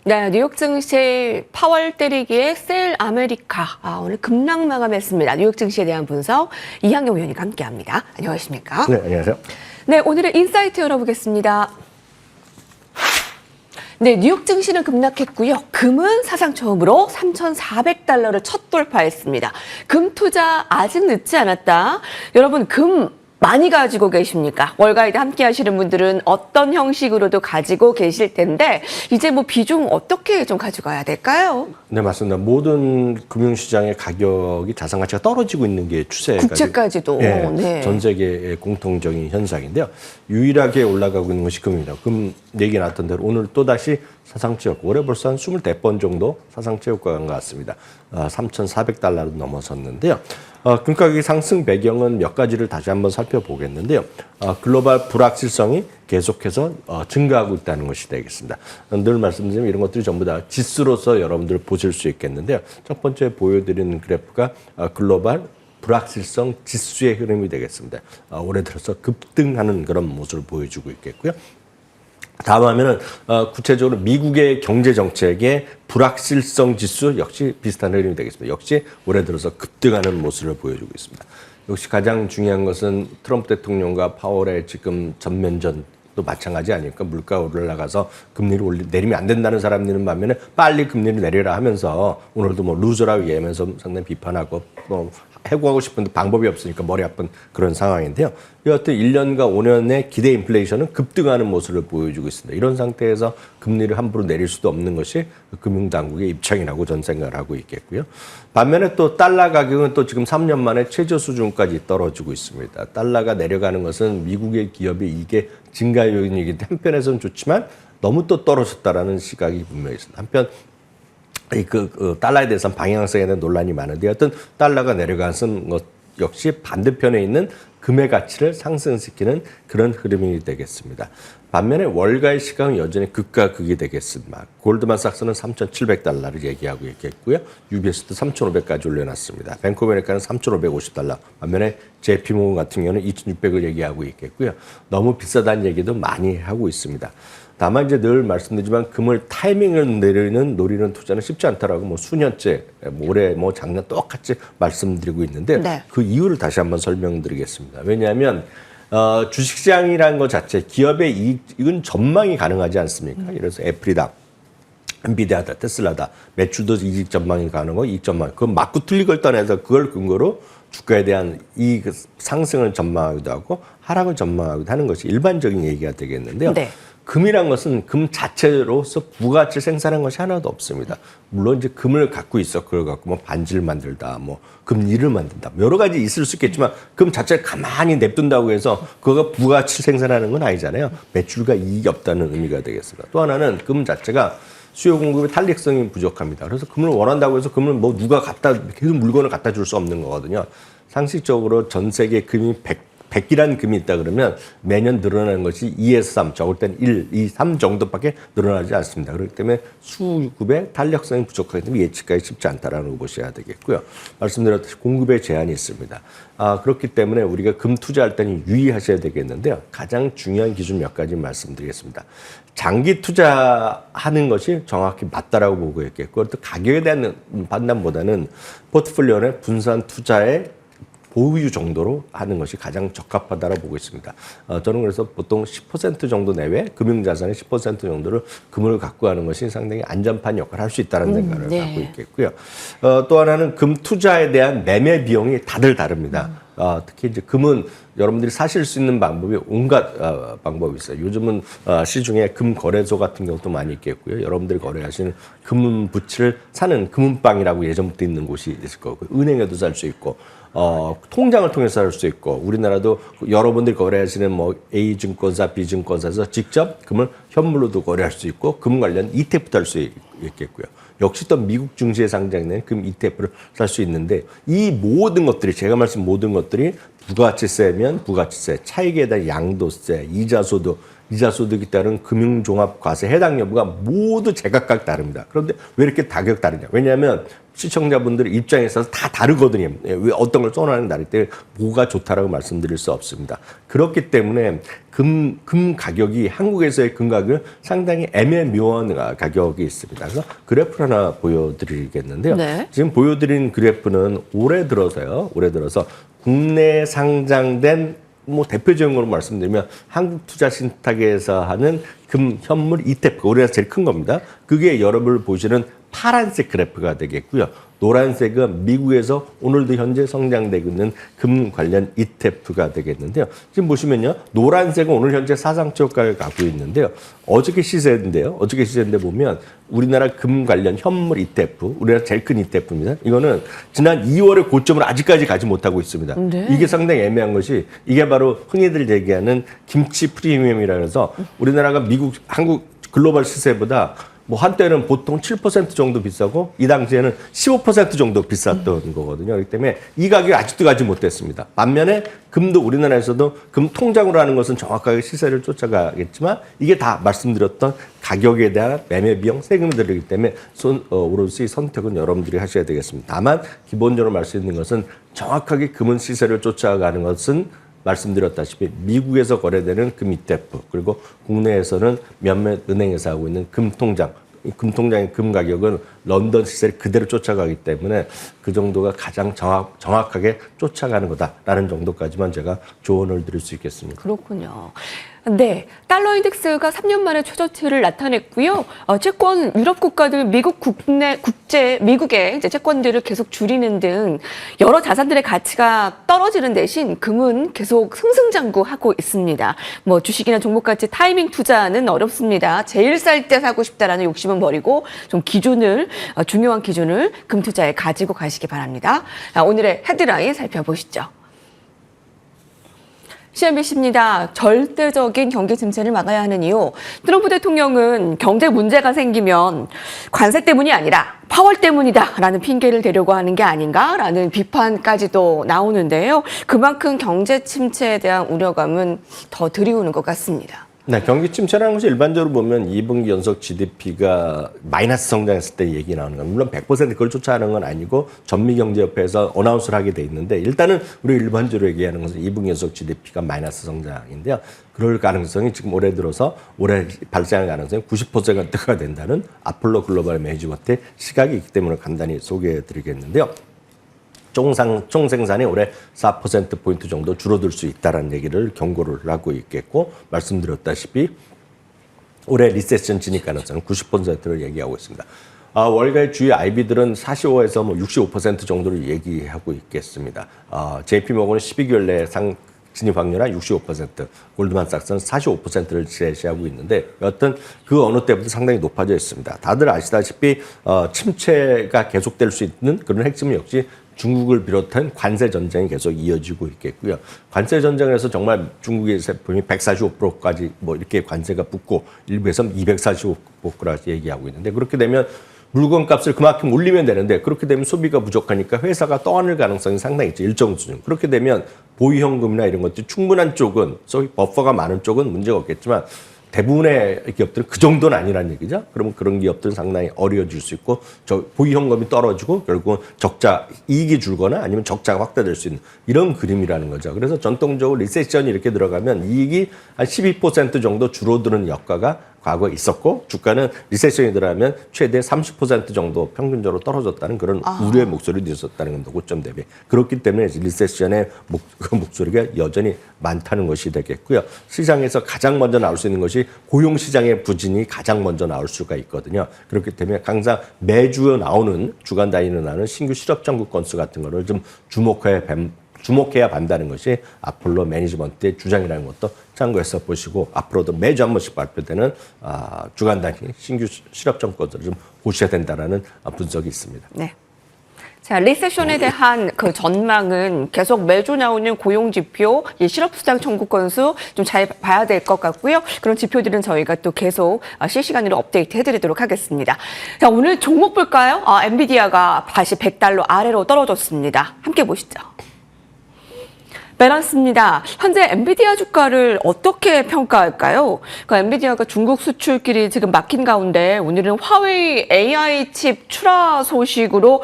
네, 뉴욕 증시 파월 때리기에 셀 아메리카 오늘 급락 마감했습니다. 뉴욕 증시에 대한 분석 이항영 위원님과 함께합니다. 안녕하십니까? 네, 안녕하세요. 네, 오늘의 인사이트 열어보겠습니다. 네, 뉴욕 증시는 급락했고요. 금은 사상 처음으로 3,400달러를 첫 돌파했습니다. 금 투자 아직 늦지 않았다. 여러분, 금 많이 가지고 계십니까? 월가이드 함께 하시는 분들은 어떤 형식으로도 가지고 계실 텐데 이제 뭐 비중 어떻게 좀 가져가야 될까요? 네, 맞습니다. 모든 금융시장의 가격이 자산 가치가 떨어지고 있는 게 추세가 국채까지도. 네. 전 세계의 공통적인 현상인데요. 유일하게 올라가고 있는 것이 금입니다. 금 얘기 나왔던 대로 오늘 또다시 사상치 효과, 올해 벌써 한 24번 정도 사상치 효과가 간 것 같습니다. 3,400달러로 넘어섰는데요. 금 가격의 상승 배경은 몇 가지를 다시 한번 살펴보겠는데요. 글로벌 불확실성이 계속해서 증가하고 있다는 것이 되겠습니다. 늘 말씀드리면 이런 것들이 전부 다 지수로서 여러분들 보실 수 있겠는데요. 첫 번째 보여드리는 그래프가 글로벌 불확실성 지수의 흐름이 되겠습니다. 올해 들어서 급등하는 그런 모습을 보여주고 있겠고요. 다음 화면은 구체적으로 미국의 경제 정책의 불확실성 지수 역시 비슷한 흐름이 되겠습니다. 역시 올해 들어서 급등하는 모습을 보여주고 있습니다. 역시 가장 중요한 것은 트럼프 대통령과 파월의 지금 전면전도 마찬가지 아닙니까? 물가가 올라가서 금리를 내리면 안 된다는 사람들은 반면에 빨리 금리를 내리라 하면서 오늘도 뭐 루저라고 얘기하면서 상당히 비판하고 또 해고하고 싶은데 방법이 없으니까 머리 아픈 그런 상황인데요. 여하튼 1년과 5년의 기대 인플레이션은 급등하는 모습을 보여주고 있습니다. 이런 상태에서 금리를 함부로 내릴 수도 없는 것이 금융당국의 입장이라고 저는 생각을 하고 있겠고요. 반면에 또 달러 가격은 또 지금 3년 만에 최저 수준까지 떨어지고 있습니다. 달러가 내려가는 것은 미국의 기업의 이익의 증가 요인이기 때문에 한편에서는 좋지만 너무 또 떨어졌다라는 시각이 분명히 있습니다. 한편 달러에 대해서는 방향성에 대한 논란이 많은데 어떤 달러가 내려가는 것 역시 반대편에 있는 금의 가치를 상승시키는 그런 흐름이 되겠습니다. 반면에 월가의 시각은 여전히 극과 극이 되겠습니다. 골드만삭스는 3,700달러를 얘기하고 있겠고요. UBS도 3,500까지 올려놨습니다. 뱅크 오브 아메리카는 3,550달러. 반면에 JP모건 같은 경우는 2,600을 얘기하고 있겠고요. 너무 비싸다는 얘기도 많이 하고 있습니다. 다만 이제 늘 말씀드리지만 금을 타이밍을 노리는 투자는 쉽지 않다라고 뭐 수년째, 올해 뭐 작년 똑같이 말씀드리고 있는데 네. 그 이유를 다시 한번 설명드리겠습니다. 왜냐하면 주식시장이라는 것 자체 기업의 이익은 전망이 가능하지 않습니까? 예를 들어서 애플이다, 엔비디아다, 테슬라다 매출도 이익 전망이 가능하고 이익 전망 그건 맞고 틀린 걸 떠나서 그걸 근거로 주가에 대한 이익 상승을 전망하기도 하고 하락을 전망하기도 하는 것이 일반적인 얘기가 되겠는데요. 네. 금이란 것은 금 자체로서 부가치를 생산한 것이 하나도 없습니다. 물론 이제 금을 갖고 있어. 그걸 갖고 뭐 반지를 만들다, 뭐 금리를 만든다. 여러 가지 있을 수 있겠지만 금 자체를 가만히 냅둔다고 해서 그거가 부가치를 생산하는 건 아니잖아요. 매출과 이익이 없다는 의미가 되겠습니다. 또 하나는 금 자체가 수요 공급의 탄력성이 부족합니다. 그래서 금을 원한다고 해서 금을 뭐 누가 계속 물건을 갖다 줄 수 없는 거거든요. 상식적으로 전 세계 금이 100이라는 금이 있다 그러면 매년 늘어나는 것이 2에서 3, 적을 땐 1, 2, 3 정도밖에 늘어나지 않습니다. 그렇기 때문에 수급의 탄력성이 부족하기 때문에 예측하기 쉽지 않다라는 거 보셔야 되겠고요. 말씀드렸듯이 공급에 제한이 있습니다. 그렇기 때문에 우리가 금 투자할 때는 유의하셔야 되겠는데요. 가장 중요한 기준 몇 가지 말씀드리겠습니다. 장기 투자하는 것이 정확히 맞다라고 보고 있겠고 또 가격에 대한 판단보다는 포트폴리오 내 분산 투자의 보유 정도로 하는 것이 가장 적합하다고 보고 있습니다. 저는 그래서 보통 10% 정도 내외 금융자산의 10% 정도를 금을 갖고 하는 것이 상당히 안전판 역할을 할 수 있다는 생각을 네. 갖고 있겠고요. 또 하나는 금 투자에 대한 매매 비용이 다들 다릅니다. 특히 이제 금은 여러분들이 사실 수 있는 방법이 온갖 방법이 있어요. 요즘은 시중에 금 거래소 같은 경우도 많이 있겠고요. 여러분들이 거래하시는 금 부치를 사는 금은방이라고 예전부터 있는 곳이 있을 거고 은행에도 살 수 있고 통장을 통해서 살 수 있고 우리나라도 여러분들이 거래하시는 뭐 A증권사, B증권사에서 직접 금을 현물로도 거래할 수 있고 금 관련 ETF도 할 수 있겠고요. 역시 또 미국 증시에 상장된 금 ETF를 살 수 있는데 이 모든 것들이 제가 말씀 모든 것들이 부가치세면 부가치세, 차익에 대한 양도세, 이자소득에 따른 금융종합과세 해당 여부가 모두 제각각 다릅니다. 그런데 왜 이렇게 가격 다르냐? 왜냐하면 시청자분들의 입장에 있어서 다 다르거든요. 왜 어떤 걸 선호하는 다를 때 뭐가 좋다라고 말씀드릴 수 없습니다. 그렇기 때문에 금 가격이 한국에서의 금 가격은 상당히 애매모호한 가격이 있습니다. 그래서 그래프를 하나 보여드리겠는데요. 네. 지금 보여드린 그래프는 올해 들어서 국내 상장된 뭐 대표적인 걸로 말씀드리면 한국투자신탁에서 하는 금 현물 ETF, 우리나라에서 제일 큰 겁니다. 그게 여러분 보시는 파란색 그래프가 되겠고요. 노란색은 미국에서 오늘도 현재 성장되고 있는 금 관련 ETF가 되겠는데요. 지금 보시면요. 노란색은 오늘 현재 사상초가를 가고 있는데요. 어저께 시세인데 보면 우리나라 금 관련 현물 ETF, 우리나라 제일 큰 ETF입니다. 이거는 지난 2월의 고점을 아직까지 가지 못하고 있습니다. 네. 이게 상당히 애매한 것이 이게 바로 흔히들 얘기하는 김치 프리미엄이라 해서 우리나라가 한국 글로벌 시세보다 뭐 한때는 보통 7% 정도 비싸고 이 당시에는 15% 정도 비쌌던 거거든요. 그렇기 때문에 이 가격이 아직도 가지 못했습니다. 반면에 금도 우리나라에서도 금 통장으로 하는 것은 정확하게 시세를 쫓아가겠지만 이게 다 말씀드렸던 가격에 대한 매매 비용 세금이 들기 때문에 오롯이 선택은 여러분들이 하셔야 되겠습니다. 다만 기본적으로 말씀드리는 것은 정확하게 금은 시세를 쫓아가는 것은 말씀드렸다시피 미국에서 거래되는 금 ETF 그리고 국내에서는 몇몇 은행에서 하고 있는 금통장, 금통장의 금 가격은 런던 시세를 그대로 쫓아가기 때문에 그 정도가 가장 정확하게 쫓아가는 거다라는 정도까지만 제가 조언을 드릴 수 있겠습니다. 그렇군요. 네, 달러 인덱스가 3년 만에 최저치를 나타냈고요. 채권 유럽 국가들 미국의 이제 채권들을 계속 줄이는 등 여러 자산들의 가치가 떨어지는 대신 금은 계속 승승장구하고 있습니다. 뭐 주식이나 종목같이 타이밍 투자는 어렵습니다. 제일 쌀 때 사고 싶다라는 욕심은 버리고 좀 중요한 기준을 금 투자에 가지고 가시기 바랍니다. 오늘의 헤드라인 살펴보시죠. CNBC입니다. 절대적인 경기 침체를 막아야 하는 이유. 트럼프 대통령은 경제 문제가 생기면 관세 때문이 아니라 파월 때문이다라는 핑계를 대려고 하는 게 아닌가라는 비판까지도 나오는데요. 그만큼 경제 침체에 대한 우려감은 더 드리우는 것 같습니다. 네, 경기 침체라는 것이 일반적으로 보면 2분기 연속 GDP가 마이너스 성장했을 때 얘기 나오는 겁니다. 물론 100% 그걸 쫓아가는 건 아니고 전미경제협회에서 어나운스를 하게 돼 있는데 일단은 우리 일반적으로 얘기하는 것은 2분기 연속 GDP가 마이너스 성장인데요. 그럴 가능성이 지금 올해 발생할 가능성이 90%가 된다는 아폴로 글로벌 매니지먼트의 시각이 있기 때문에 간단히 소개해 드리겠는데요. 총생산이 올해 4%포인트 정도 줄어들 수 있다는 얘기를 경고를 하고 있겠고 말씀드렸다시피 올해 리세션 진입 가능성은 90%를 얘기하고 있습니다. 월가의 주요 IB들은 45에서 65% 정도를 얘기하고 있겠습니다. JP모건은 12개월 내에 진입 확률은 65%, 골드만삭스는 45%를 제시하고 있는데 여하튼 그 어느 때보다 상당히 높아져 있습니다. 다들 아시다시피 침체가 계속될 수 있는 그런 핵심 역시 중국을 비롯한 관세 전쟁이 계속 이어지고 있겠고요. 관세 전쟁에서 정말 중국의 제품이 145%까지 이렇게 관세가 붙고 일부에서는 245%까지 얘기하고 있는데 그렇게 되면 물건 값을 그만큼 올리면 되는데 그렇게 되면 소비가 부족하니까 회사가 떠안을 가능성이 상당히 있죠. 일정 수준. 그렇게 되면 보유현금이나 이런 것들이 충분한 쪽은 소위 버퍼가 많은 쪽은 문제가 없겠지만 대부분의 기업들은 그 정도는 아니라는 얘기죠. 그러면 그런 기업들은 상당히 어려워질 수 있고 보유현금이 떨어지고 결국은 이익이 줄거나 아니면 적자가 확대될 수 있는 이런 그림이라는 거죠. 그래서 전통적으로 리세션이 이렇게 들어가면 이익이 한 12% 정도 줄어드는 효과가 과거에 있었고 주가는 리세션이 들어가면 최대 30% 정도 평균적으로 떨어졌다는 그런 우려의 목소리도 있었다는 겁니다. 고점 대비. 그렇기 때문에 리세션의 목소리가 여전히 많다는 것이 되겠고요. 시장에서 가장 먼저 나올 수 있는 것이 고용시장의 부진이 가장 먼저 나올 수가 있거든요. 그렇기 때문에 항상 매주 나오는 주간 단위로 나오는 신규 실업 청구 건수 같은 거를 좀 주목해야 한다는 것이 아폴로 매니지먼트의 주장이라는 것도 참고해서 보시고 앞으로도 매주 한 번씩 발표되는 주간 단위 신규 실업 청구를 좀 보셔야 된다는 분석이 있습니다. 네. 자, 리세션에 대한 그 전망은 계속 매주 나오는 고용 지표, 실업수당 청구 건수 좀 잘 봐야 될 것 같고요. 그런 지표들은 저희가 또 계속 실시간으로 업데이트 해드리도록 하겠습니다. 자, 오늘 종목 볼까요? 엔비디아가 다시 $100 아래로 떨어졌습니다. 함께 보시죠. 밸런스입니다. 현재 엔비디아 주가를 어떻게 평가할까요? 엔비디아가 중국 수출길이 지금 막힌 가운데 오늘은 화웨이 AI 칩 출하 소식으로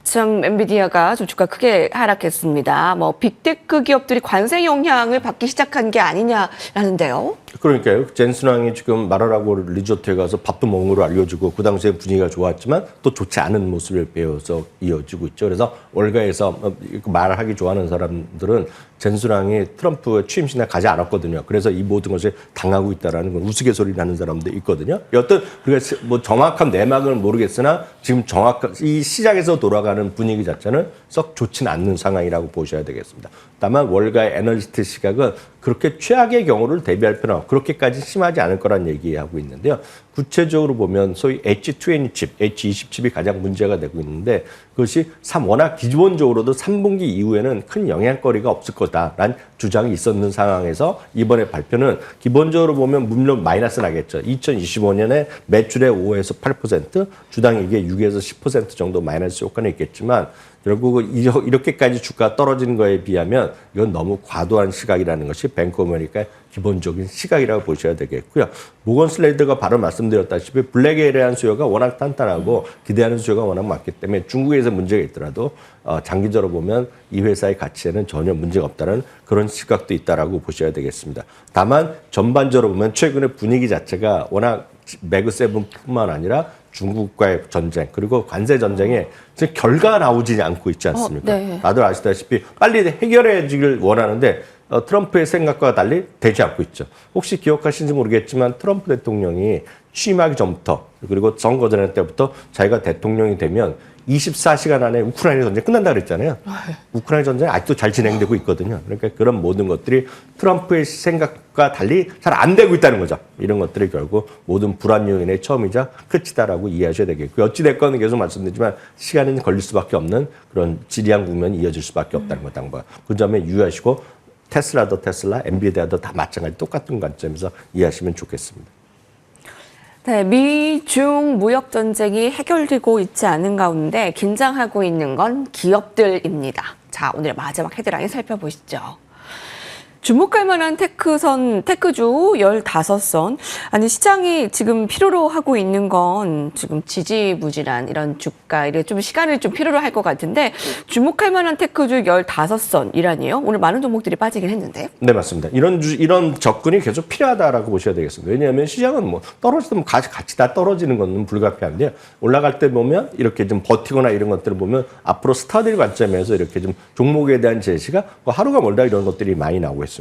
참 엔비디아가 좀 주가 크게 하락했습니다. 빅테크 기업들이 관세 영향을 받기 시작한 게 아니냐라는데요. 그러니까요. 젠슨왕이 지금 말하라고 리조트에 가서 밥도 먹는 걸로 알려주고 그 당시에 분위기가 좋았지만 또 좋지 않은 모습을 배워서 이어지고 있죠. 그래서 월가에서 말하기 좋아하는 사람들은 젠슨왕이 트럼프 취임식에 가지 않았거든요. 그래서 이 모든 것을 당하고 있다라는 건 우스갯소리 나는 사람도 있거든요. 여튼 우리가 뭐 정확한 내막은 모르겠으나 지금 정확한 이 시장에서 돌아가는 분위기 자체는 썩 좋지는 않는 상황이라고 보셔야 되겠습니다. 다만 월가의 애널리스트 시각은 그렇게 최악의 경우를 대비할 필요는 없고 그렇게까지 심하지 않을 거란 얘기하고 있는데요. 구체적으로 보면 소위 H20 칩, H20 칩이 가장 문제가 되고 있는데 그것이 워낙 기본적으로도 3분기 이후에는 큰 영향거리가 없을 거다라는 주장이 있었는 상황에서 이번에 발표는 기본적으로 보면 물론 마이너스 나겠죠. 2025년에 매출의 5에서 8%, 주당이익의 6에서 10% 정도 마이너스 효과는 있겠지만 결국 이렇게까지 주가 떨어지는 거에 비하면 이건 너무 과도한 시각이라는 것이 뱅크 오브 아메리카의 기본적인 시각이라고 보셔야 되겠고요. 모건 슬레이드가 바로 말씀드렸다시피 블랙에 대한 수요가 워낙 탄탄하고 기대하는 수요가 워낙 많기 때문에 중국에서 문제가 있더라도 장기적으로 보면 이 회사의 가치에는 전혀 문제가 없다는 그런 시각도 있다라고 보셔야 되겠습니다. 다만 전반적으로 보면 최근에 분위기 자체가 워낙 매그7뿐만 아니라 중국과의 전쟁 그리고 관세 전쟁에 지금 결과가 나오지 않고 있지 않습니까? 네. 다들 아시다시피 빨리 해결해지길 원하는데 트럼프의 생각과 달리 되지 않고 있죠. 혹시 기억하시는지 모르겠지만 트럼프 대통령이 취임하기 전부터 그리고 선거 전 때부터 자기가 대통령이 되면 24시간 안에 우크라이나 전쟁 끝난다 그랬잖아요. 우크라이나 전쟁이 아직도 잘 진행되고 있거든요. 그러니까 그런 모든 것들이 트럼프의 생각과 달리 잘 안 되고 있다는 거죠. 이런 것들이 결국 모든 불안 요인의 처음이자 끝이다라고 이해하셔야 되겠고요. 어찌됐건 계속 말씀드리지만 시간은 걸릴 수밖에 없는 그런 지리한 국면이 이어질 수밖에 없다는 것 당번. 그 점에 유의하시고 테슬라도 테슬라, 엔비디아도 다 마찬가지 똑같은 관점에서 이해하시면 좋겠습니다. 네, 미중 무역 전쟁이 해결되고 있지 않은 가운데 긴장하고 있는 건 기업들입니다. 자, 오늘의 마지막 헤드라인 살펴보시죠. 주목할 만한 테크주 15선. 아니, 시장이 지금 필요로 하고 있는 건 지금 지지부진한 이런 주가, 이래 좀 시간을 좀 필요로 할 것 같은데, 주목할 만한 테크주 15선이라니요? 오늘 많은 종목들이 빠지긴 했는데. 네, 맞습니다. 이런 접근이 계속 필요하다라고 보셔야 되겠습니다. 왜냐하면 시장은 뭐 떨어지면 같이 다 떨어지는 건 불가피한데요. 올라갈 때 보면 이렇게 좀 버티거나 이런 것들을 보면 앞으로 스타들 관점에서 이렇게 좀 종목에 대한 제시가 하루가 멀다 이런 것들이 많이 나오고 있습니다.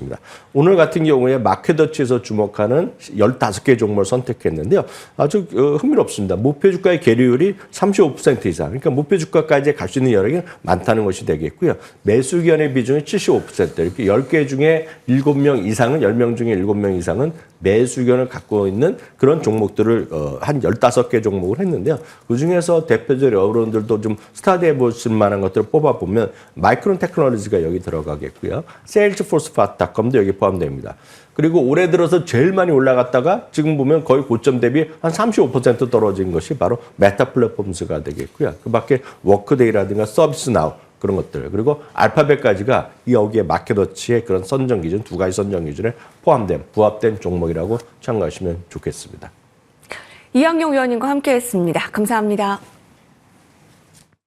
오늘 같은 경우에 마켓워치에서 주목하는 15개 종목을 선택했는데요. 아주 흥미롭습니다. 목표 주가의 계류율이 35% 이상, 그러니까 목표 주가까지 갈 수 있는 여력이 많다는 것이 되겠고요. 매수 기관의 비중이 75%, 이렇게 10개 중에 7명 이상은, 10명 중에 7명 이상은 매수 의견을 갖고 있는 그런 종목들을 한 15개 종목을 했는데요. 그중에서 대표적인 여러분들도 좀 스타디해 보실 만한 것들을 뽑아보면 마이크론 테크놀로지가 여기 들어가겠고요. 세일즈포스닷컴도 여기 포함됩니다. 그리고 올해 들어서 제일 많이 올라갔다가 지금 보면 거의 고점 대비 한 35% 떨어진 것이 바로 메타 플랫폼스가 되겠고요. 그 밖에 워크데이라든가 서비스나우 그런 것들 그리고 알파벳까지가 여기에 마켓워치의 그런 선정 기준 두 가지 선정 기준에 포함된 부합된 종목이라고 참고하시면 좋겠습니다. 이학용 위원님과 함께했습니다. 감사합니다.